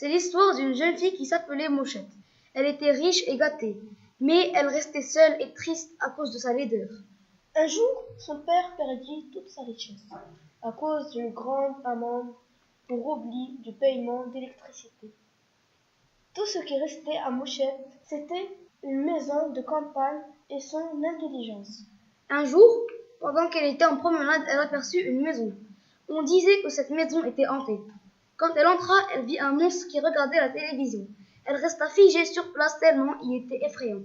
C'est l'histoire d'une jeune fille qui s'appelait Mochette. Elle était riche et gâtée, mais elle restait seule et triste à cause de sa laideur. Un jour, son père perdit toute sa richesse à cause d'une grande amende pour oubli du paiement d'électricité. Tout ce qui restait à Mochette, c'était une maison de campagne et son intelligence. Un jour, pendant qu'elle était en promenade, elle aperçut une maison. On disait que cette maison était hantée. Quand elle entra, elle vit un monstre qui regardait la télévision. Elle resta figée sur place tellement il était effrayant.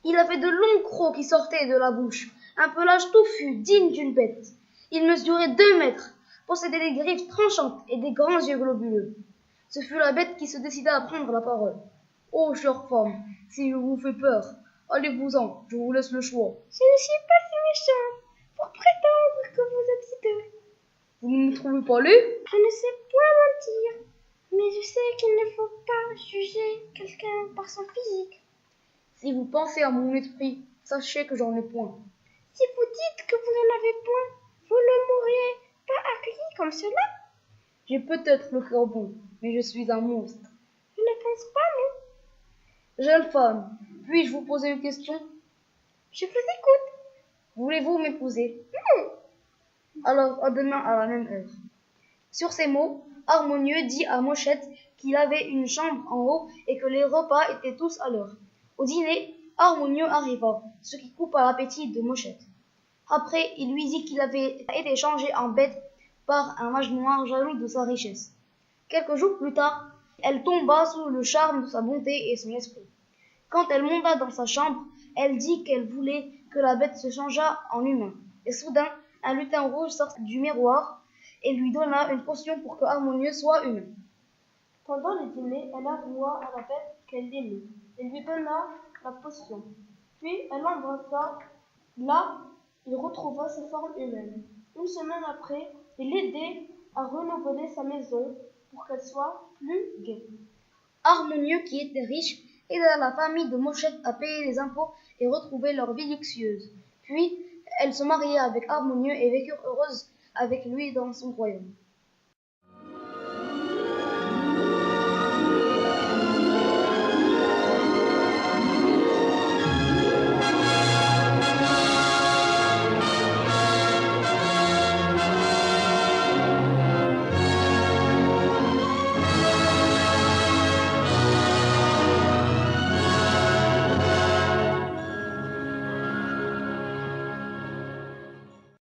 Il avait de longs crocs qui sortaient de la bouche, un pelage touffu, digne d'une bête. Il mesurait 2 mètres, possédait des griffes tranchantes et des grands yeux globuleux. Ce fut la bête qui se décida à prendre la parole. « Oh, chère femme, si je vous fais peur, allez-vous-en, je vous laisse le choix. » « Je ne suis pas si méchante pour prétendre que vous êtes hideux. Vous ne me trouvez pas laid ? Je ne sais point mentir, mais je sais qu'il ne faut pas juger quelqu'un par son physique. Si vous pensez à mon esprit, sachez que j'en ai point. Si vous dites que vous n'en avez point, vous ne m'auriez pas accueilli comme cela. J'ai peut-être le cœur bon, mais je suis un monstre. Je ne pense pas, non. Jeune femme, puis-je vous poser une question ? Je vous écoute. Voulez-vous m'épouser ? Non. Alors, à demain à la même heure. Sur ces mots, Harmonieux dit à Mochette qu'il avait une chambre en haut et que les repas étaient tous à l'heure. Au dîner, Harmonieux arriva, ce qui coupa l'appétit de Mochette. Après, il lui dit qu'il avait été changé en bête par un mage noir jaloux de sa richesse. Quelques jours plus tard, elle tomba sous le charme de sa bonté et son esprit. Quand elle monta dans sa chambre, elle dit qu'elle voulait que la bête se changeât en humain. Et soudain, un lutin rouge sortit du miroir et lui donna une potion pour que Harmonieux soit humain. Pendant le dîner, elle avoua à la bête qu'elle l'aimait et lui donna la potion. Puis elle l'embrassa. Là, il retrouva sa forme humaine. Une semaine après, il l'aidait à renouveler sa maison pour qu'elle soit plus gaie. Harmonieux, qui était riche, aida la famille de Mochette à payer les impôts et retrouver leur vie luxueuse. Puis, elle se maria avec Harmonieux et vécurent heureuses avec lui dans son royaume.